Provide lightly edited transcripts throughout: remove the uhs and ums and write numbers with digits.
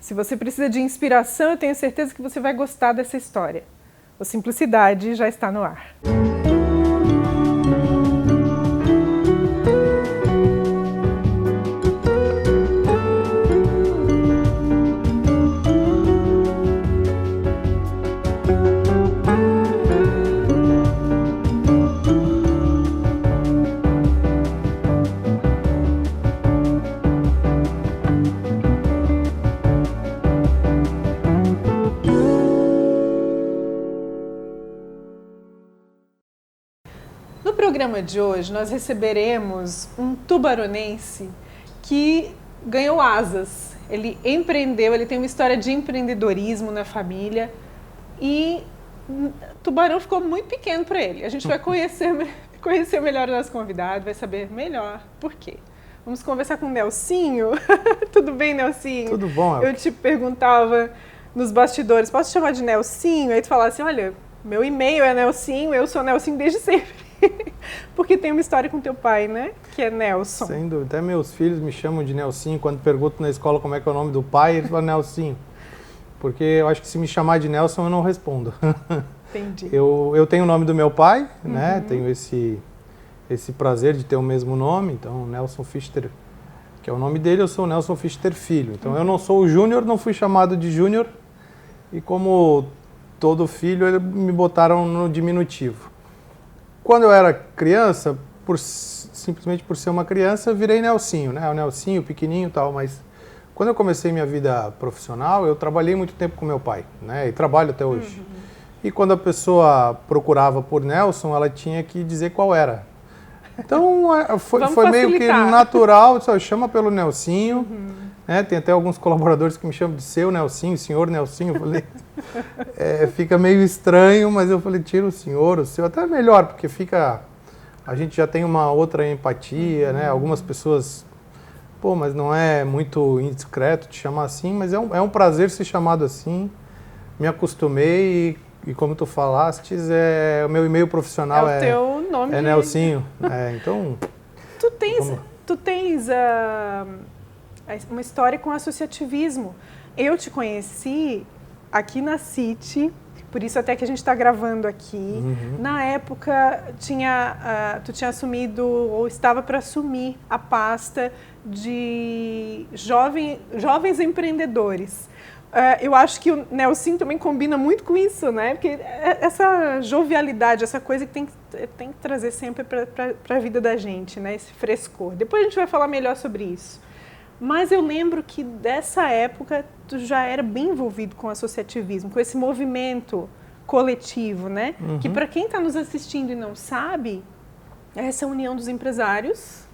Se você precisa de inspiração, eu tenho certeza que você vai gostar dessa história. O Simplicidade já está no ar. No programa de hoje, nós receberemos um tubaronense que ganhou asas. Ele empreendeu, ele tem uma história de empreendedorismo na família e Tubarão ficou muito pequeno para ele. A gente vai conhecer melhor o nosso convidado, vai saber melhor por quê. Vamos conversar com o Nelsinho. Tudo bem, Nelsinho? Tudo bom. Eu te perguntava nos bastidores, posso te chamar de Nelsinho? Aí tu falava assim, olha, meu e-mail é Nelsinho, eu sou Nelsinho desde sempre. Porque tem uma história com teu pai, né? Que é Nelson. Sem dúvida. Até meus filhos me chamam de Nelsinho. Quando pergunto na escola como é que é o nome do pai, eles falam Nelsinho. Porque eu acho que se me chamar de Nelson, eu não respondo. Entendi. Eu tenho o nome do meu pai, né? Tenho esse prazer de ter o mesmo nome. Então, Nelson Fichter, que é o nome dele, eu sou o Nelson Fichter Filho. Então, eu não sou o Júnior, não fui chamado de Júnior. E como todo filho, eles me botaram no diminutivo. Quando eu era criança, simplesmente por ser uma criança, eu virei Nelsinho, né? O Nelsinho, pequenininho e tal, mas quando eu comecei minha vida profissional, eu trabalhei muito tempo com meu pai, né? E trabalho até hoje. E quando a pessoa procurava por Nelson, ela tinha que dizer qual era. Então, foi meio que natural, só chama pelo Nelsinho, né? Tem até alguns colaboradores que me chamam de seu Nelsinho, senhor Nelsinho, eu falei... fica meio estranho, mas eu falei, tira o senhor, o seu, até melhor, porque a gente já tem uma outra empatia, né? Algumas pessoas, mas não é muito indiscreto te chamar assim, mas é um prazer ser chamado assim, me acostumei e como tu falastes, o meu e-mail profissional é o teu nome é Nelsinho, então... Tu tens uma história com associativismo. Eu te conheci aqui na City, por isso até que a gente está gravando aqui. Na época, tu tinha assumido, ou estava para assumir, a pasta de jovens empreendedores. Eu acho que o Nelsinho também combina muito com isso, né? Porque essa jovialidade, essa coisa que tem que trazer sempre para a vida da gente, né? Esse frescor. Depois a gente vai falar melhor sobre isso. Mas eu lembro que dessa época tu já era bem envolvido com o associativismo, com esse movimento coletivo, né? Que para quem está nos assistindo e não sabe, é essa união dos empresários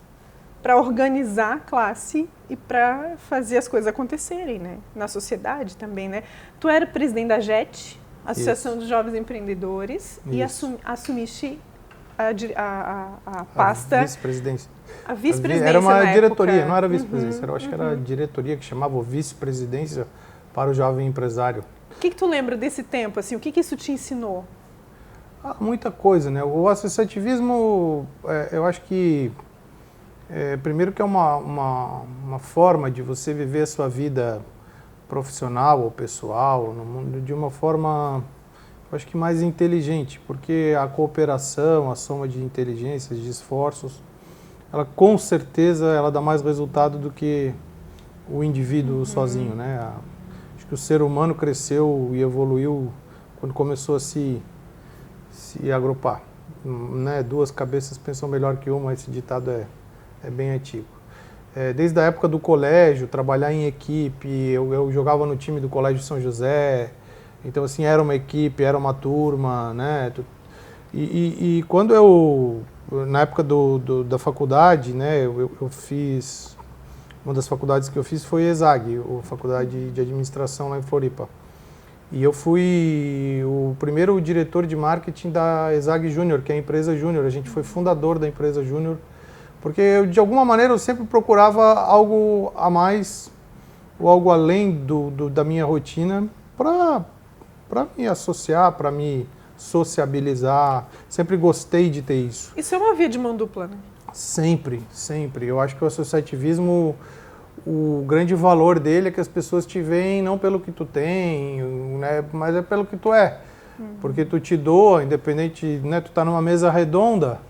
para organizar a classe e para fazer as coisas acontecerem, né? Na sociedade também, né? Tu era presidente da JET, Associação dos Jovens Empreendedores, e assumiste a pasta... A vice-presidência. A vice-presidência era uma diretoria, época. Não era vice-presidência, eu acho que era a diretoria que chamava vice-presidência para o jovem empresário. O que tu lembra desse tempo, assim, o que isso te ensinou? Muita coisa, né? O associativismo, eu acho que, primeiro que é uma forma de você viver a sua vida profissional ou pessoal no mundo de uma forma, eu acho que mais inteligente, porque a cooperação, a soma de inteligências, de esforços, ela com certeza ela dá mais resultado do que o indivíduo sozinho, né? Acho que o ser humano cresceu e evoluiu quando começou a se agrupar, né? Duas cabeças pensam melhor que uma, esse ditado é bem antigo. Desde a época do colégio, trabalhar em equipe, eu jogava no time do Colégio São José, então assim, era uma equipe, era uma turma, né? E quando na época da faculdade, né, eu fiz, uma das faculdades que eu fiz foi ESAG, a Faculdade de Administração lá em Floripa. E eu fui o primeiro diretor de marketing da ESAG Júnior, que é a empresa Júnior. A gente foi fundador da empresa Júnior, porque de alguma maneira eu sempre procurava algo a mais, ou algo além da minha rotina, para me associar, para me sociabilizar. Sempre gostei de ter isso. Isso é uma via de mão dupla, né? Sempre, sempre. Eu acho que o associativismo, o grande valor dele é que as pessoas te veem não pelo que tu tem, né, mas é pelo que tu é. Porque tu te doa, independente, né, tu tá numa mesa redonda,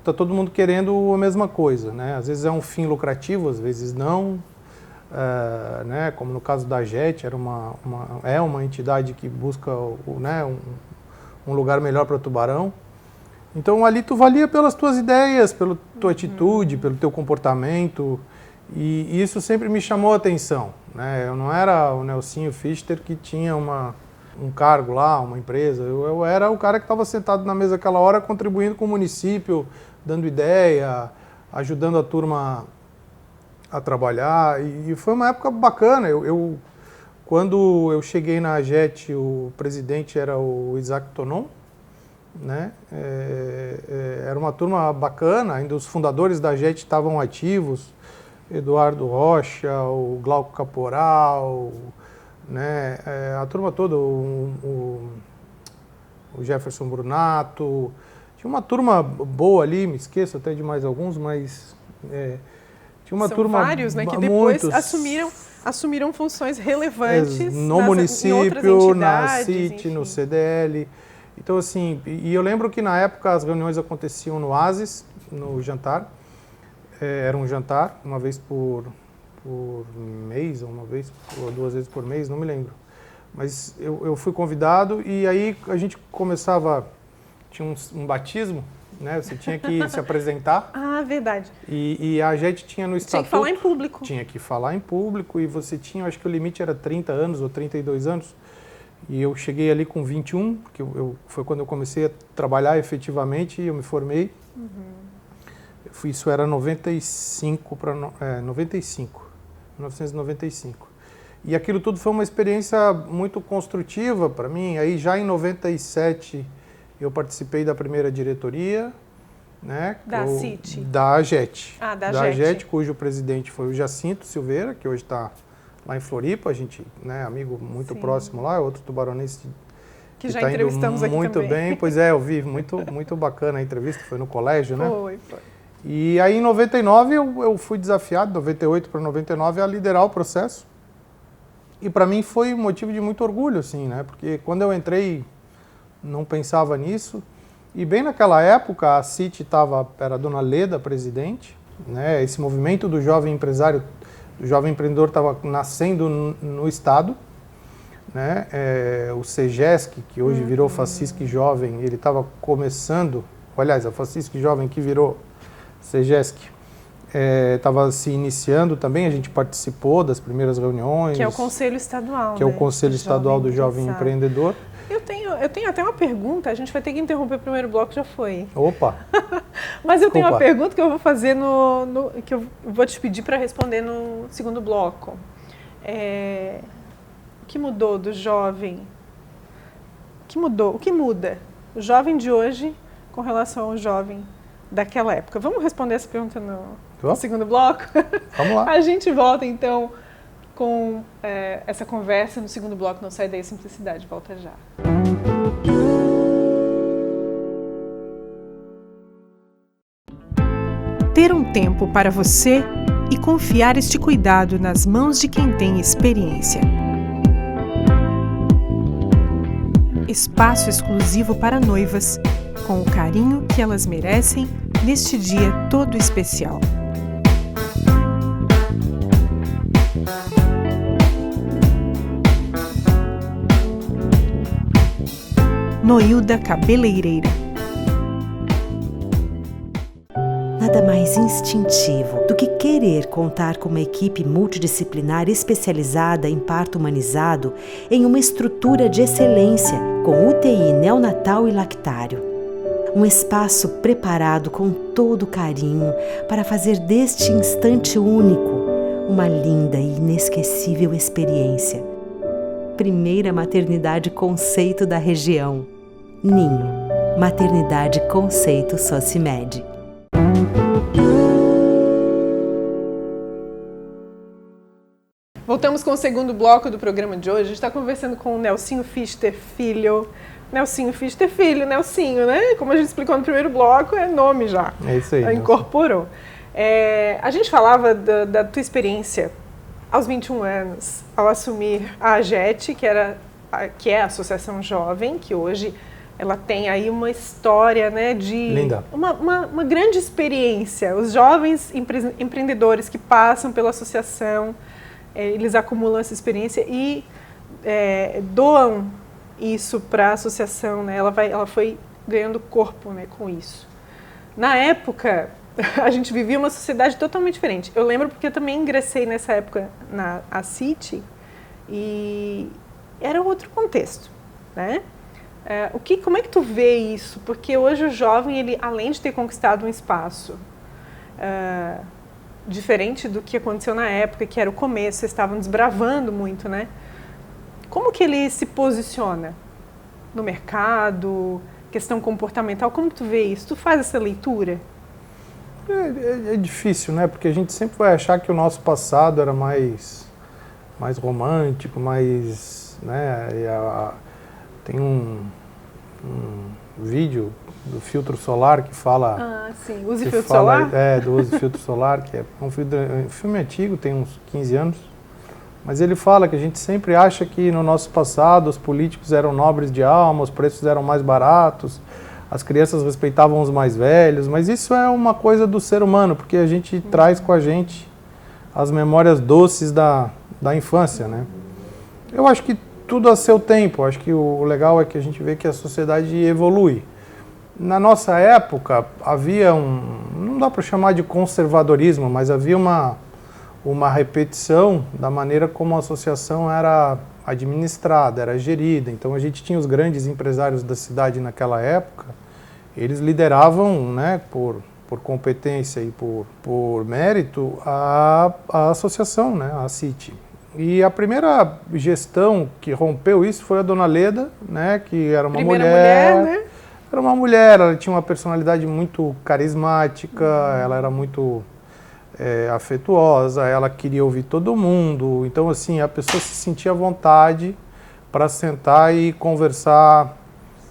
tá todo mundo querendo a mesma coisa, né? Às vezes é um fim lucrativo, às vezes não. Né, como no caso da JET, é uma entidade que busca né, um lugar melhor para Tubarão. Então ali tu valia pelas tuas ideias, pela tua atitude, pelo teu comportamento, e isso sempre me chamou a atenção, né? Eu não era o Nelsinho Fichter que tinha um cargo lá, uma empresa, eu era o cara que estava sentado na mesa aquela hora contribuindo com o município, dando ideia, ajudando a turma a trabalhar, e foi uma época bacana. Quando eu cheguei na JET, o presidente era o Isaac Tonon, né? Era uma turma bacana, ainda os fundadores da JET estavam ativos, Eduardo Rocha, o Glauco Caporal, né? A turma toda, o Jefferson Brunato, tinha uma turma boa ali, me esqueço até de mais alguns, mas tinha uma turma... São vários, né, que depois assumiram funções relevantes no município, na CIT, no CDL. Então, assim, e eu lembro que na época as reuniões aconteciam no Oasis, no jantar. Era um jantar, uma vez por mês, ou uma vez ou 2 vezes por mês, não me lembro. Mas eu fui convidado e aí a gente começava, tinha um batismo, né? Você tinha que se apresentar. Ah, verdade. E a JET tinha no estatuto... Tinha que falar em público. Tinha que falar em público e você tinha, acho que o limite era 30 anos ou 32 anos. E eu cheguei ali com 21, que foi quando eu comecei a trabalhar efetivamente e eu me formei. Isso era 1995. E aquilo tudo foi uma experiência muito construtiva para mim. Aí já em 97 eu participei da primeira diretoria, né? Da CIT? Da JET. Ah, da JET, cujo presidente foi o Jacinto Silveira, que hoje está lá em Floripa, a gente, né, amigo muito próximo lá, é outro tubaronense que já tá entrevistamos aqui muito também. Bem. Pois é, eu vi, muito bacana a entrevista, foi no colégio, né? Foi. E aí em 99 eu fui desafiado, 98 para 99, a liderar o processo. E para mim foi um motivo de muito orgulho, assim, né? Porque quando eu entrei, não pensava nisso. E bem naquela época, a CIT era a dona Leda presidente, né? Esse movimento do jovem empresário, do jovem empreendedor estava nascendo no Estado, né? O CEGESC, que hoje virou Facisc Jovem, ele estava começando, aliás, a Facisc Jovem que virou CEGESC, estava se iniciando também, a gente participou das primeiras reuniões. Que é o Conselho Estadual, que é o Conselho Estadual do Jovem Empreendedor. Eu tenho até uma pergunta, a gente vai ter que interromper o primeiro bloco, já foi. Opa! Mas eu tenho uma pergunta que eu vou fazer que eu vou te pedir para responder no segundo bloco. O que mudou do jovem? O que muda o jovem de hoje com relação ao jovem daquela época? Vamos responder essa pergunta no segundo bloco? Vamos lá. A gente volta então com essa conversa no segundo bloco. Não sai daí, Simplicidade, volta já. Ter um tempo para você e confiar este cuidado nas mãos de quem tem experiência. Espaço exclusivo para noivas, com o carinho que elas merecem neste dia todo especial. Noilda Cabeleireira. Nada mais instintivo do que querer contar com uma equipe multidisciplinar especializada em parto humanizado em uma estrutura de excelência com UTI neonatal e lactário. Um espaço preparado com todo carinho para fazer deste instante único uma linda e inesquecível experiência. Primeira maternidade conceito da região. Ninho, maternidade conceito Socimed. Voltamos com o segundo bloco do programa de hoje. A gente está conversando com o Nelsinho Fichter Filho. Nelsinho Fichter Filho, Nelsinho, né? Como a gente explicou no primeiro bloco, é nome já. É isso aí. Incorporou. A gente falava da tua experiência aos 21 anos, ao assumir a AGET, que é a Associação Jovem, que hoje ela tem aí uma história, né, de Linda. Uma grande experiência. Os jovens empreendedores que passam pela associação, eles acumulam essa experiência e doam isso para a associação, né? Ela foi ganhando corpo, né, com isso. Na época, a gente vivia uma sociedade totalmente diferente. Eu lembro porque eu também ingressei nessa época na City e era outro contexto, né? Como é que tu vê isso? Porque hoje o jovem, ele, além de ter conquistado um espaço diferente do que aconteceu na época, que era o começo, vocês estavam desbravando muito, né? Como que ele se posiciona no mercado, questão comportamental? Como tu vê isso? Tu faz essa leitura? É difícil, né? Porque a gente sempre vai achar que o nosso passado era mais romântico, mais, né? Tem um vídeo do filtro solar que fala... sim. Use filtro solar? Do Use filtro solar, que é um filme antigo, tem uns 15 anos. Mas ele fala que a gente sempre acha que no nosso passado os políticos eram nobres de alma, os preços eram mais baratos, as crianças respeitavam os mais velhos, mas isso é uma coisa do ser humano, porque a gente traz com a gente as memórias doces da infância, né? Eu acho que tudo a seu tempo, acho que o legal é que a gente vê que a sociedade evolui. Na nossa época havia não dá para chamar de conservadorismo, mas havia uma repetição da maneira como a associação era administrada, era gerida. Então a gente tinha os grandes empresários da cidade naquela época, eles lideravam, né, por competência e por mérito a associação, né, a City. E a primeira gestão que rompeu isso foi a Dona Leda, né, que era uma mulher, né? Era uma mulher, ela tinha uma personalidade muito carismática, ela era muito afetuosa, ela queria ouvir todo mundo. Então, assim, a pessoa se sentia à vontade para sentar e conversar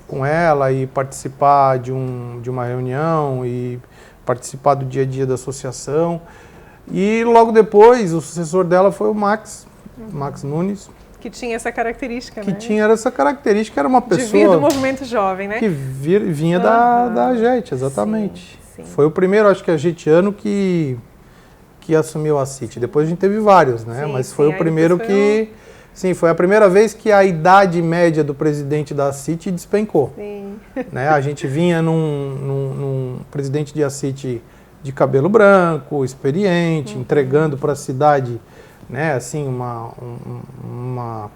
com ela e participar de uma reunião e participar do dia a dia da associação. E logo depois, o sucessor dela foi o Max Nunes. Que tinha essa característica, né? Era uma pessoa... De vir do movimento jovem, né? Que vinha da AGET, exatamente. Sim. Foi o primeiro, acho que, agetiano que assumiu a City. Depois a gente teve vários, né? Mas foi o primeiro que... Sim, foi a primeira vez que a idade média do presidente da City despencou. Sim. Né? A gente vinha num presidente de City de cabelo branco, experiente, entregando para a cidade, né, assim, uma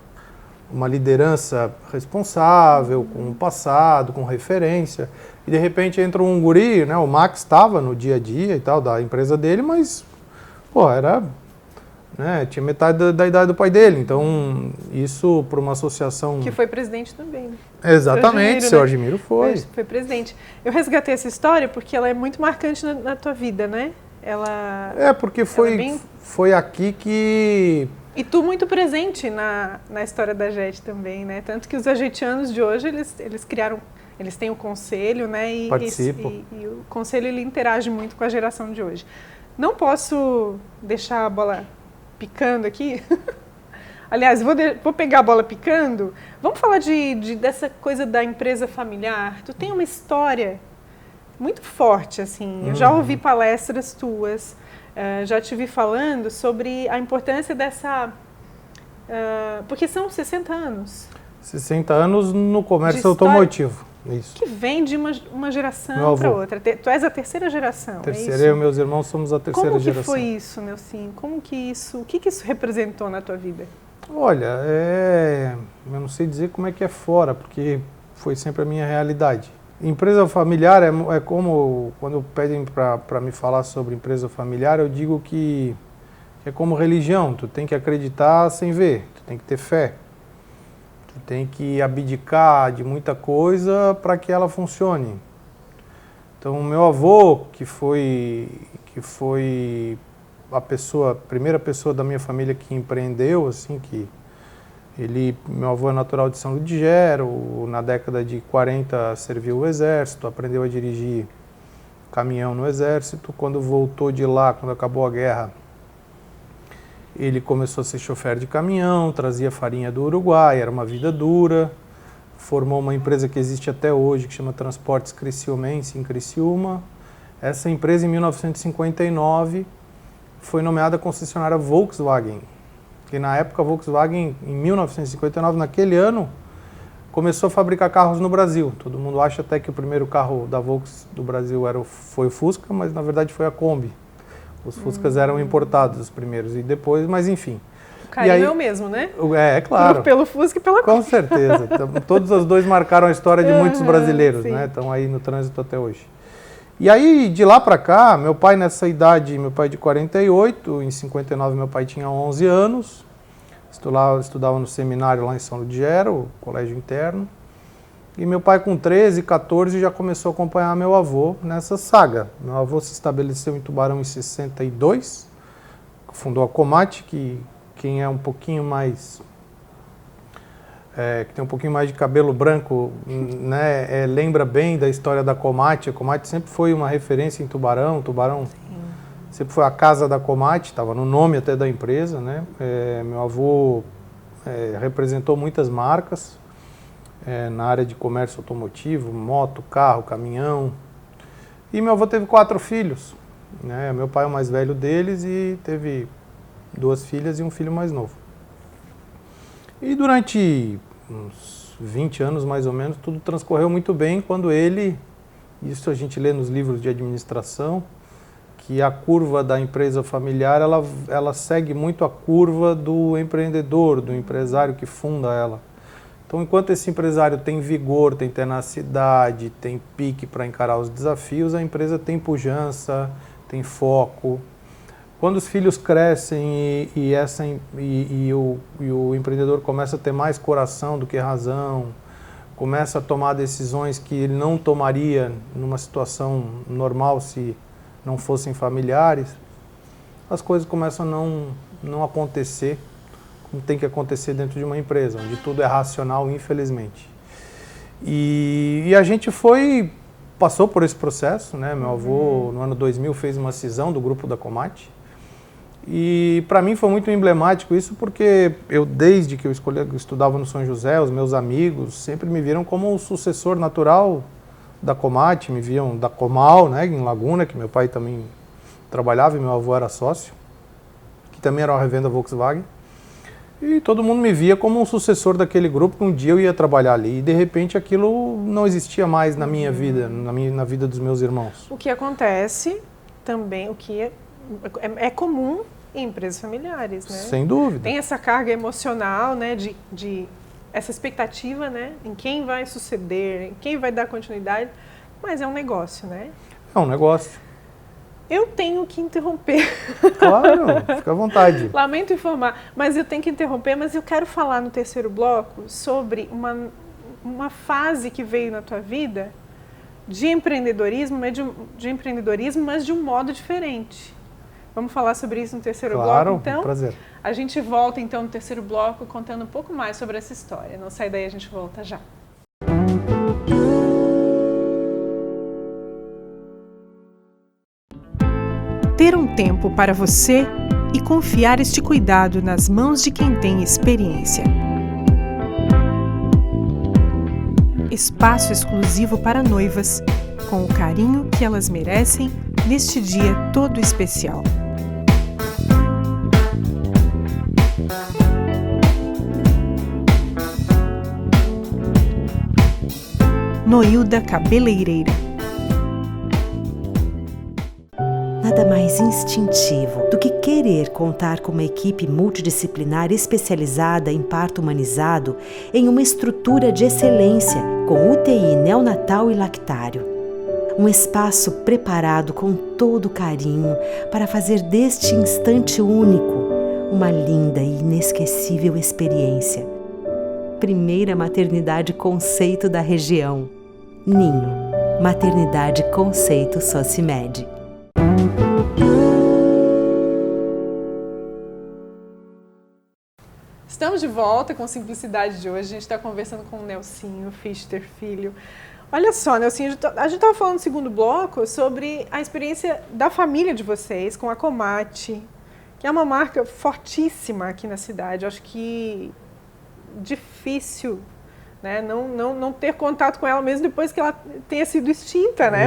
liderança responsável, com um passado, com referência. E de repente entra um guri, né? O Max estava no dia a dia e tal, da empresa dele, mas, pô, era... Né, tinha metade da idade do pai dele, então isso para uma associação... Que foi presidente também. Né? Exatamente, seu Argimiro foi. Foi presidente. Eu resgatei essa história porque ela é muito marcante na tua vida, né? Porque foi aqui que... E tu muito presente na história da AGET também, né? Tanto que os agetianos de hoje, eles criaram... Eles têm o conselho, né? E o conselho, ele interage muito com a geração de hoje. Não posso deixar a bola picando aqui. Aliás, vou pegar a bola picando. Vamos falar dessa coisa da empresa familiar. Tu tem uma história muito forte, assim. Eu já ouvi palestras tuas, já te vi falando sobre a importância dessa... porque são 60 anos. 60 anos no comércio automotivo. Isso. Que vem de uma geração para outra. Tu és a terceira geração, Terceira, eu e meus irmãos somos a terceira geração. Como que foi isso, Nelson? O que isso representou na tua vida? Olha, eu não sei dizer como é que é fora, porque foi sempre a minha realidade. Empresa familiar é como, quando pedem para me falar sobre empresa familiar, eu digo que é como religião, tu tem que acreditar sem ver, tu tem que ter fé. Tem que abdicar de muita coisa para que ela funcione. Então, o meu avô, que foi a primeira pessoa da minha família que empreendeu, assim, meu avô é natural de São Luís de Gero, na década de 40 serviu o exército, aprendeu a dirigir caminhão no exército. Quando voltou de lá, quando acabou a guerra, ele começou a ser chofer de caminhão, trazia farinha do Uruguai, era uma vida dura. Formou uma empresa que existe até hoje, que chama Transportes Criciumense, em Criciúma. Essa empresa, em 1959, foi nomeada concessionária Volkswagen. Que na época, a Volkswagen, em 1959, naquele ano, começou a fabricar carros no Brasil. Todo mundo acha até que o primeiro carro da Volkswagen do Brasil foi o Fusca, mas na verdade foi a Kombi. Os Fuscas eram importados os primeiros e depois, mas enfim. O carinho é o mesmo, né? É claro. Pelo Fusca e pela Kombi. Com certeza. Todos os dois marcaram a história de muitos brasileiros, né? Estão aí no trânsito até hoje. E aí, de lá para cá, meu pai nessa idade, meu pai é de 48, em 59 meu pai tinha 11 anos, estudava no seminário lá em São Ludgero, colégio interno, e meu pai com 13, 14 já começou a acompanhar meu avô nessa saga. Meu avô se estabeleceu em Tubarão em 62, fundou a Comate, que quem é um pouquinho mais... que tem um pouquinho mais de cabelo branco, né, lembra bem da história da Comate. A Comate sempre foi uma referência em Tubarão. Tubarão sempre foi a casa da Comate, estava no nome até da empresa, né? Meu avô representou muitas marcas na área de comércio automotivo, moto, carro, caminhão. E meu avô teve 4 filhos, né? Meu pai é o mais velho deles e teve 2 filhas e um filho mais novo. E durante uns 20 anos, mais ou menos, tudo transcorreu muito bem quando ele, isso a gente lê nos livros de administração, que a curva da empresa familiar, ela segue muito a curva do empreendedor, do empresário que funda ela. Então, enquanto esse empresário tem vigor, tem tenacidade, tem pique para encarar os desafios, a empresa tem pujança, tem foco. Quando os filhos crescem e o empreendedor começa a ter mais coração do que razão, começa a tomar decisões que ele não tomaria numa situação normal se não fossem familiares, as coisas começam a não acontecer como tem que acontecer dentro de uma empresa, onde tudo é racional, infelizmente. E a gente passou por esse processo, né? Meu avô, no ano 2000, fez uma cisão do grupo da Comate. E para mim foi muito emblemático isso, porque desde que eu estudava no São José, os meus amigos sempre me viram como o sucessor natural da Comate, me viam da Comal, né, em Laguna, que meu pai também trabalhava e meu avô era sócio, que também era uma revenda Volkswagen. E todo mundo me via como um sucessor daquele grupo, que um dia eu ia trabalhar ali. E de repente aquilo não existia mais na minha vida, na vida dos meus irmãos. O que acontece também, o que é comum em empresas familiares, né? Sem dúvida. Tem essa carga emocional, né, de essa expectativa, né, em quem vai suceder, em quem vai dar continuidade, mas é um negócio, né? É um negócio. Eu tenho que interromper. Claro, fica à vontade. Lamento informar, mas eu tenho que interromper, mas eu quero falar no terceiro bloco sobre uma fase que veio na tua vida de empreendedorismo, mas de um modo diferente. Vamos falar sobre isso no terceiro bloco, então? Claro, prazer. A gente volta, então, no terceiro bloco, contando um pouco mais sobre essa história. Não sai daí, a gente volta já. Ter um tempo para você e confiar este cuidado nas mãos de quem tem experiência. Espaço exclusivo para noivas, com o carinho que elas merecem neste dia todo especial. Noilda Cabeleireira. Nada mais instintivo do que querer contar com uma equipe multidisciplinar especializada em parto humanizado em uma estrutura de excelência com UTI neonatal e lactário. Um espaço preparado com todo carinho para fazer deste instante único uma linda e inesquecível experiência. Primeira maternidade conceito da região. Ninho, maternidade conceito Socimed. Estamos de volta com Simplicidade de hoje. A gente está conversando com o Nelsinho Fichter Filho, Olha só, Nelson, a gente estava falando no segundo bloco sobre a experiência da família de vocês com a Komati, que é uma marca fortíssima aqui na cidade. Acho que difícil, né, não ter contato com ela mesmo depois que ela tenha sido extinta, né?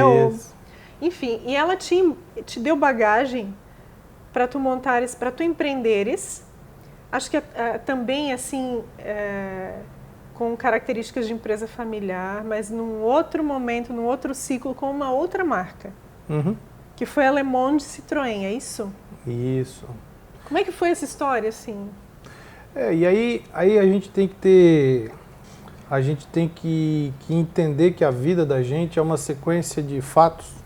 Enfim, e ela te deu bagagem para tu montares, para tu empreenderes. Acho que também, assim, com características de empresa familiar, mas num outro momento, num outro ciclo, com uma outra marca. Uhum. Que foi a Le Monde Citroën, é isso? Isso. Como é que foi essa história, assim? E aí a gente tem que ter... A gente tem que entender que a vida da gente é uma sequência de fatos.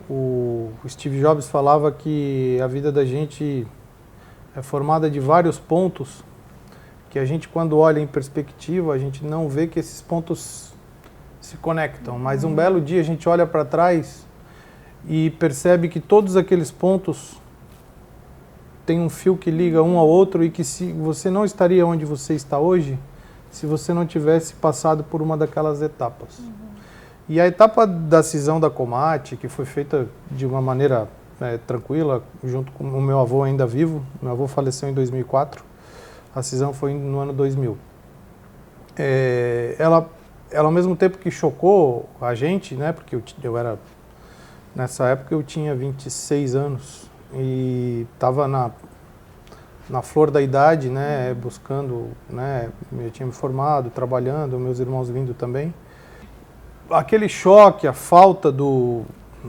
O Steve Jobs falava que a vida da gente é formada de vários pontos, que a gente, quando olha em perspectiva, a gente não vê que esses pontos se conectam. Mas um belo dia a gente olha para trás e percebe que todos aqueles pontos têm um fio que liga um ao outro, e que se você não estaria onde você está hoje se você não tivesse passado por uma daquelas etapas. E a etapa da cisão da Komati, que foi feita de uma maneira tranquila, junto com o meu avô ainda vivo. Meu avô faleceu em 2004, a cisão foi no ano 2000. Ela ao mesmo tempo que chocou a gente, né, porque eu era, nessa época eu tinha 26 anos e estava na flor da idade, né, buscando, né, eu tinha me formado, trabalhando, meus irmãos vindo também. Aquele choque, a falta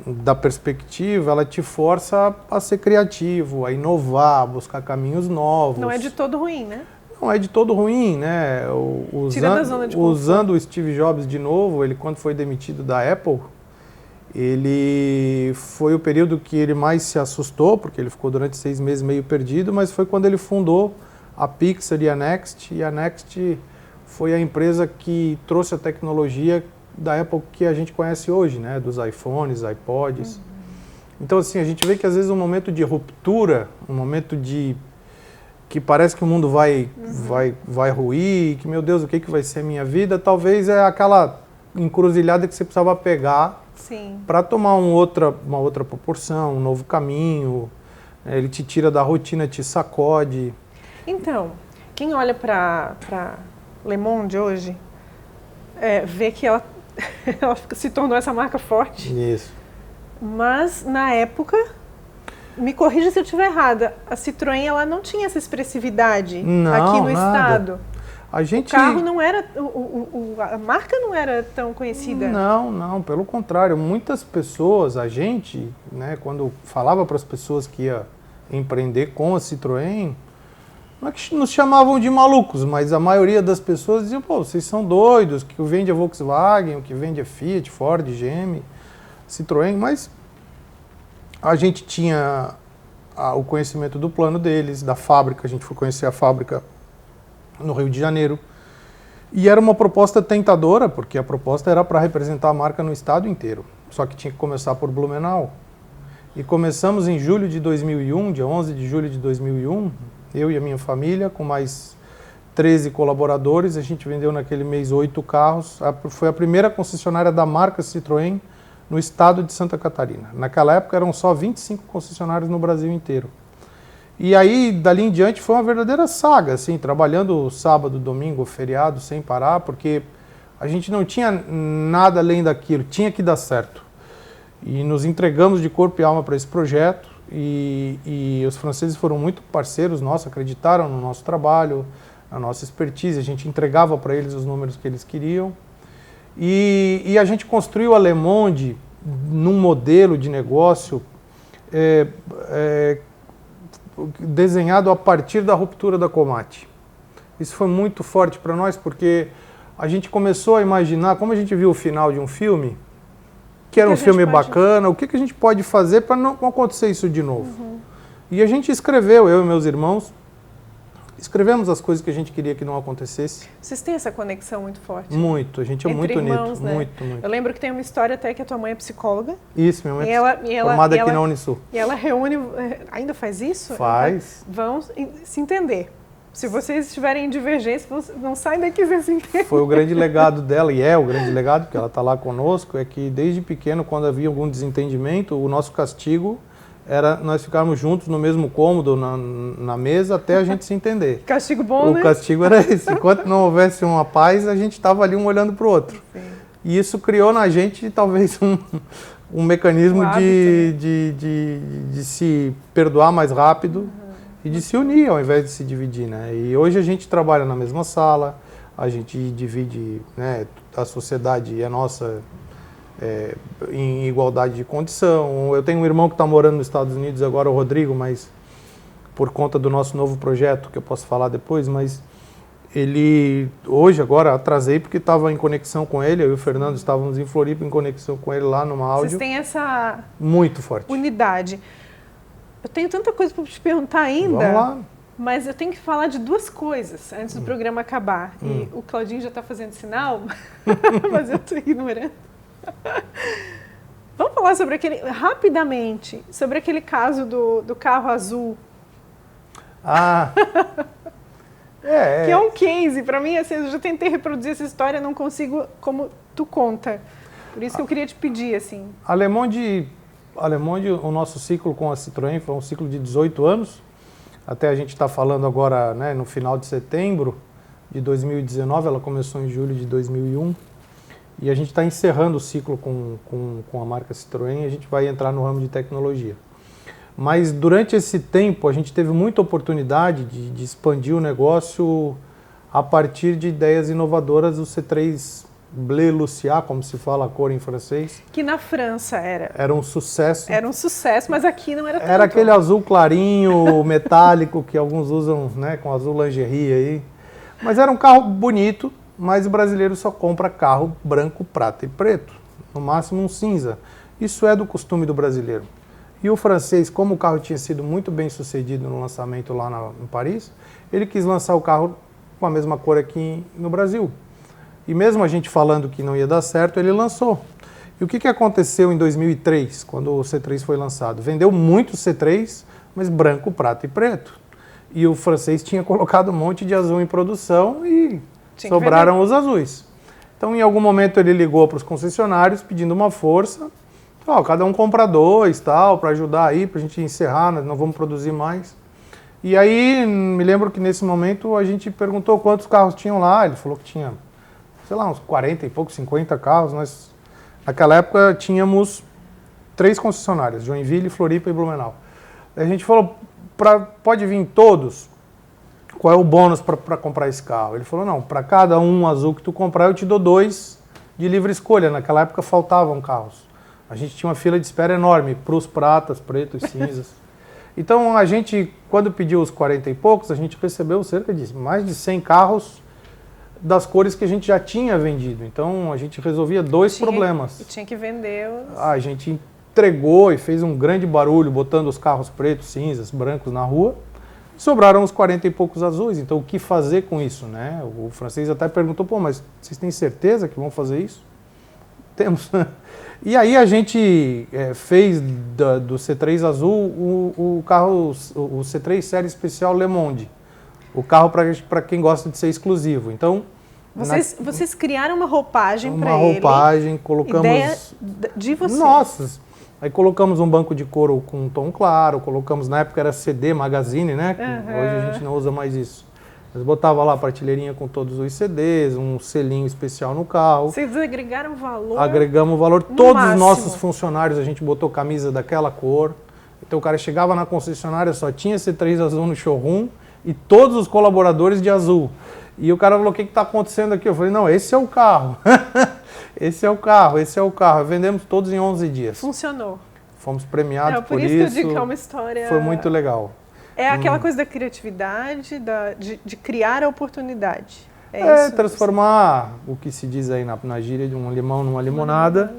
da perspectiva, ela te força a ser criativo, a inovar, a buscar caminhos novos. Não é de todo ruim, né? Não é de todo ruim, né? Tira da zona de conforto. Usando o Steve Jobs de novo, ele, quando foi demitido da Apple, ele foi o período que ele mais se assustou, porque ele ficou durante 6 meses meio perdido, mas foi quando ele fundou a Pixar e a Next foi a empresa que trouxe a tecnologia da Apple que a gente conhece hoje, né? Dos iPhones, iPods. Então, assim, a gente vê que às vezes um momento de ruptura, um momento de que parece que o mundo vai ruir, que, meu Deus, o que vai ser a minha vida, talvez é aquela encruzilhada que você precisava pegar para tomar uma outra proporção, um novo caminho. Ele te tira da rotina, te sacode. Então, quem olha para Le Monde hoje, vê que ela se tornou essa marca forte. Isso. Mas, na época, me corrija se eu estiver errada, a Citroën ela não tinha essa expressividade aqui no estado. O carro não era, a marca não era tão conhecida. Não, pelo contrário. Muitas pessoas, a gente, né, quando falava para as pessoas que ia empreender com a Citroën, não é que nos chamavam de malucos, mas a maioria das pessoas diziam, pô, vocês são doidos, que o vende é Volkswagen, o que vende é Fiat, Ford, GM, Citroën, mas a gente tinha o conhecimento do plano deles, da fábrica, a gente foi conhecer a fábrica no Rio de Janeiro, e era uma proposta tentadora, porque a proposta era para representar a marca no estado inteiro, só que tinha que começar por Blumenau. E começamos em julho de 2001, dia 11 de julho de 2001, eu e a minha família, com mais 13 colaboradores, a gente vendeu naquele mês 8 carros, foi a primeira concessionária da marca Citroën no estado de Santa Catarina. Naquela época eram só 25 concessionários no Brasil inteiro. E aí, dali em diante, foi uma verdadeira saga, assim, trabalhando sábado, domingo, feriado, sem parar, porque a gente não tinha nada além daquilo, tinha que dar certo. E nos entregamos de corpo e alma para esse projeto, e os franceses foram muito parceiros nossos, acreditaram no nosso trabalho, na nossa expertise, a gente entregava para eles os números que eles queriam. E a gente construiu a Le Monde num modelo de negócio desenhado a partir da ruptura da Komati. Isso foi muito forte para nós, porque a gente começou a imaginar, como a gente viu o final de um filme, que era um filme bacana, o que a gente pode fazer para não acontecer isso de novo. E a gente escreveu, eu e meus irmãos, escrevemos as coisas que a gente queria que não acontecesse. Vocês têm essa conexão muito forte? Muito, a gente é entre muito irmãos, unido, né? muito. Eu lembro que tem uma história até que a tua mãe é psicóloga. Isso, minha mãe é formada aqui na Unisul. E ela reúne, ainda faz isso? Faz. Vão se entender. Se vocês estiverem em divergência, não saem daqui sem se entender. Foi o grande legado dela, e é o grande legado, porque ela está lá conosco, é que desde pequeno, quando havia algum desentendimento, o nosso castigo era nós ficarmos juntos no mesmo cômodo, na mesa, até a gente se entender. Castigo bom, né? O castigo era esse. Enquanto não houvesse uma paz, a gente estava ali um olhando para o outro. Sim. E isso criou na gente, talvez, um mecanismo de se perdoar mais rápido e de se unir ao invés de se dividir, né? E hoje a gente trabalha na mesma sala, a gente divide, né, a sociedade é nossa em igualdade de condição. Eu tenho um irmão que está morando nos Estados Unidos agora, o Rodrigo, mas por conta do nosso novo projeto, que eu posso falar depois, mas ele, hoje, agora, atrasei porque estava em conexão com ele, eu e o Fernando estávamos em Floripa em conexão com ele lá numa áudio. Vocês têm essa muito forte unidade. Eu tenho tanta coisa para te perguntar ainda. Vamos lá. Mas eu tenho que falar de duas coisas antes do programa acabar. E o Claudinho já está fazendo sinal, mas eu estou ignorando. Vamos falar sobre rapidamente, sobre aquele caso do carro azul. Ah! Que é um case. Para mim, assim, eu já tentei reproduzir essa história, não consigo como tu conta. Por isso que eu queria te pedir, assim. A Le Monde, o nosso ciclo com a Citroën foi um ciclo de 18 anos. Até a gente está falando agora, né, no final de setembro de 2019, ela começou em julho de 2001. E a gente está encerrando o ciclo com a marca Citroën e a gente vai entrar no ramo de tecnologia. Mas durante esse tempo a gente teve muita oportunidade de expandir o negócio a partir de ideias inovadoras do C3 Bleu Lucia, como se fala a cor em francês. Que na França era. Era um sucesso. Era um sucesso, mas aqui não era tanto. Era aquele azul clarinho, metálico, que alguns usam, né, com azul lingerie aí. Mas era um carro bonito, mas o brasileiro só compra carro branco, prata e preto. No máximo um cinza. Isso é do costume do brasileiro. E o francês, como o carro tinha sido muito bem sucedido no lançamento lá em Paris, ele quis lançar o carro com a mesma cor aqui no Brasil. E mesmo a gente falando que não ia dar certo, ele lançou. E o que aconteceu em 2003, quando o C3 foi lançado? Vendeu muito C3, mas branco, prata e preto. E o francês tinha colocado um monte de azul em produção e sobraram os azuis. Então, em algum momento, ele ligou para os concessionários pedindo uma força. Cada um compra 2, tal, para ajudar aí, para a gente encerrar, nós não vamos produzir mais. E aí, me lembro que nesse momento a gente perguntou quantos carros tinham lá. Ele falou que tinha, sei lá, uns 40 e poucos, 50 carros. Nós, naquela época, tínhamos 3 concessionárias, Joinville, Floripa e Blumenau. A gente falou, pode vir todos? Qual é o bônus para comprar esse carro? Ele falou, não, para cada um azul que tu comprar, eu te dou 2 de livre escolha. Naquela época faltavam carros. A gente tinha uma fila de espera enorme para os pratas, pretos, cinzas. Então, a gente, quando pediu os 40 e poucos, a gente recebeu cerca de mais de 100 carros das cores que a gente já tinha vendido. Então, a gente resolvia 2 problemas. E tinha que vender os... A gente entregou e fez um grande barulho, botando os carros pretos, cinzas, brancos na rua. Sobraram os 40 e poucos azuis. Então, o que fazer com isso, né? O francês até perguntou, mas vocês têm certeza que vão fazer isso? Temos. E aí a gente fez do C3 azul o carro, o C3 série especial Le Monde, o carro para quem gosta de ser exclusivo. Então vocês criaram uma roupagem para ele. Uma roupagem, colocamos. Ideia de vocês. Nossa. Aí colocamos um banco de couro com um tom claro, colocamos, na época era CD, Magazine, né? Hoje a gente não usa mais isso. Mas botava lá a prateleirazinha com todos os CDs, um selinho especial no carro. Vocês agregaram valor? Agregamos valor. Todos os nossos funcionários, a gente botou camisa daquela cor. Então o cara chegava na concessionária, só tinha C3 azul no showroom e todos os colaboradores de azul. E o cara falou, o que está acontecendo aqui? Eu falei, não, esse é o carro. Esse é o carro, esse é o carro. Vendemos todos em 11 dias. Funcionou. Fomos premiados por isso. Por isso que eu digo que é uma história... Foi muito legal. É aquela coisa da criatividade, de criar a oportunidade. É isso, transformar o que se diz aí na gíria de um limão numa limonada,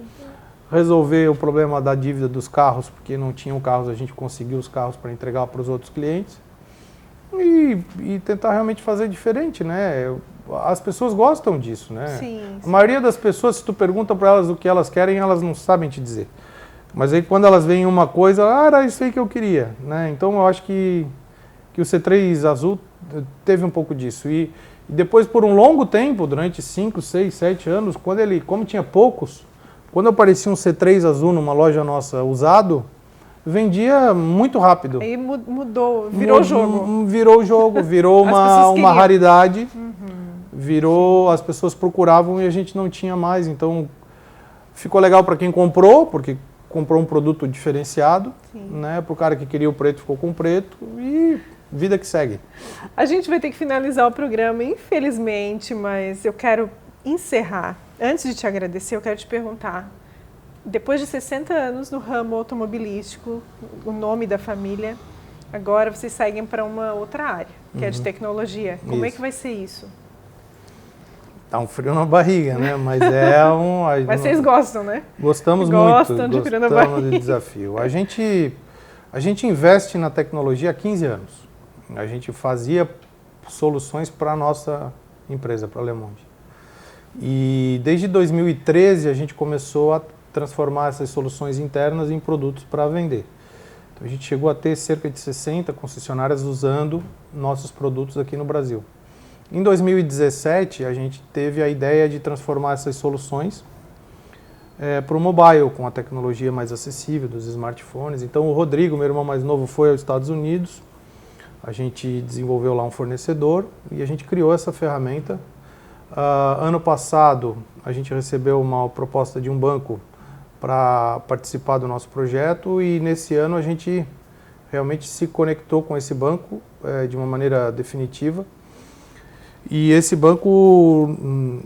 resolver o problema da dívida dos carros, porque não tinham carros, a gente conseguiu os carros para entregar para os outros clientes e tentar realmente fazer diferente, né? As pessoas gostam disso, né? Sim. A maioria das pessoas, se tu pergunta para elas o que elas querem, elas não sabem te dizer. Mas aí quando elas veem uma coisa, era isso aí que eu queria, né? Então eu acho que o C3 azul teve um pouco disso. E depois, por um longo tempo, durante 5, 6, 7 anos, como tinha poucos, quando aparecia um C3 azul numa loja nossa usado, vendia muito rápido. Aí mudou, virou jogo. Virou o jogo, virou uma raridade, virou, as pessoas procuravam e a gente não tinha mais. Então, ficou legal para quem comprou, porque comprou um produto diferenciado, né? Para o cara que queria o preto, ficou com o preto e vida que segue. A gente vai ter que finalizar o programa, infelizmente, mas eu quero encerrar. Antes de te agradecer, eu quero te perguntar, depois de 60 anos no ramo automobilístico, o nome da família, agora vocês seguem para uma outra área, que é de tecnologia. Como é que vai ser isso? Tá um frio na barriga, né? Mas Mas vocês gostam, né? Gostamos muito. Gostam de frio na barriga. Gostamos de desafio. A gente investe na tecnologia há 15 anos. A gente fazia soluções para a nossa empresa, para a Le Monde. E desde 2013 a gente começou a transformar essas soluções internas em produtos para vender. Então a gente chegou a ter cerca de 60 concessionárias usando nossos produtos aqui no Brasil. Em 2017 a gente teve a ideia de transformar essas soluções para o mobile, com a tecnologia mais acessível dos smartphones. Então o Rodrigo, meu irmão mais novo, foi aos Estados Unidos, a gente desenvolveu lá um fornecedor e a gente criou essa ferramenta. Ano passado a gente recebeu uma proposta de um banco para participar do nosso projeto e nesse ano a gente realmente se conectou com esse banco de uma maneira definitiva. E esse banco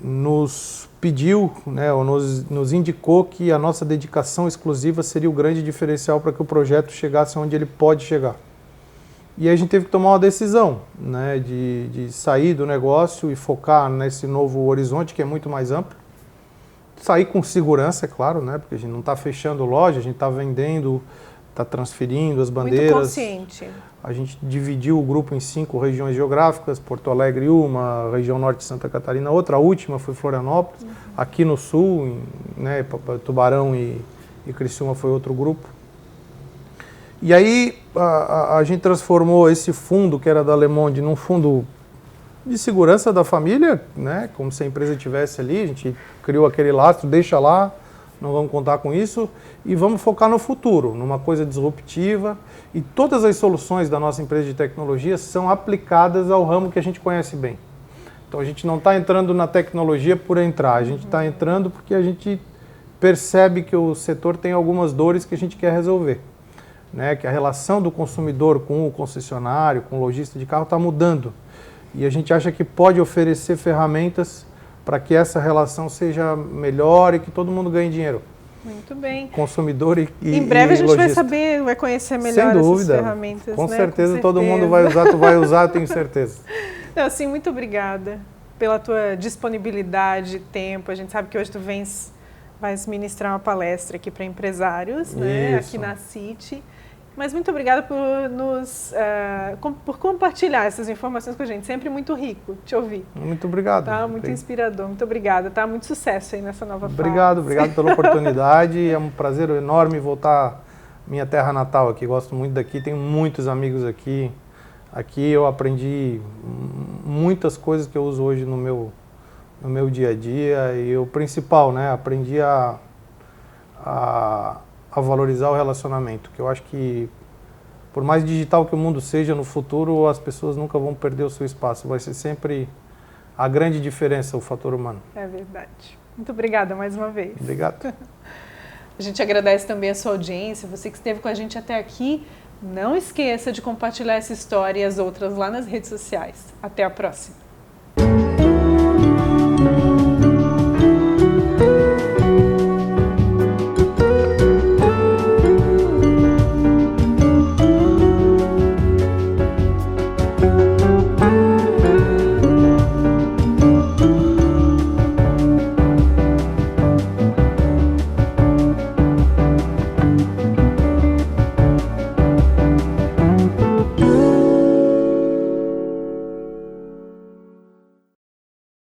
nos pediu, né, ou nos indicou que a nossa dedicação exclusiva seria o grande diferencial para que o projeto chegasse onde ele pode chegar. E a gente teve que tomar uma decisão, né, de sair do negócio e focar nesse novo horizonte que é muito mais amplo. Sair com segurança, é claro, né, porque a gente não está fechando loja, a gente está vendendo, está transferindo as bandeiras. Muito consciente. A gente dividiu o grupo em 5 regiões geográficas, Porto Alegre uma, região norte de Santa Catarina outra, a última foi Florianópolis, aqui no sul, né, Tubarão e Criciúma foi outro grupo. E aí a gente transformou esse fundo, que era da Le Monde, num fundo de segurança da família, né, como se a empresa estivesse ali, a gente criou aquele lastro, deixa lá, não vamos contar com isso, e vamos focar no futuro, numa coisa disruptiva. E todas as soluções da nossa empresa de tecnologia são aplicadas ao ramo que a gente conhece bem. Então a gente não está entrando na tecnologia por entrar, a gente está entrando porque a gente percebe que o setor tem algumas dores que a gente quer resolver. Né? Que a relação do consumidor com o concessionário, com o lojista de carro está mudando. E a gente acha que pode oferecer ferramentas para que essa relação seja melhor e que todo mundo ganhe dinheiro. Muito bem. Consumidor e em breve a gente lojista. vai saber, vai conhecer melhor essas ferramentas. Com certeza, todo mundo vai usar, tu vai usar, tenho certeza. Não, assim, muito obrigada pela tua disponibilidade, tempo. A gente sabe que hoje tu vais ministrar uma palestra aqui para empresários, né, aqui na City. Mas muito obrigada por compartilhar essas informações com a gente. Sempre muito rico te ouvir. Muito obrigado. Tá? Muito inspirador. Muito obrigada. Tá? Muito sucesso aí nessa nova fase. Obrigado pela oportunidade. É um prazer enorme voltar à minha terra natal aqui. Gosto muito daqui, tenho muitos amigos aqui. Aqui eu aprendi muitas coisas que eu uso hoje no meu dia a dia. E o principal, né? Aprendi a valorizar o relacionamento, que eu acho que por mais digital que o mundo seja no futuro, as pessoas nunca vão perder o seu espaço, vai ser sempre a grande diferença, o fator humano. É verdade. Muito obrigada mais uma vez. Obrigado. A gente agradece também a sua audiência, você que esteve com a gente até aqui, não esqueça de compartilhar essa história e as outras lá nas redes sociais. Até a próxima.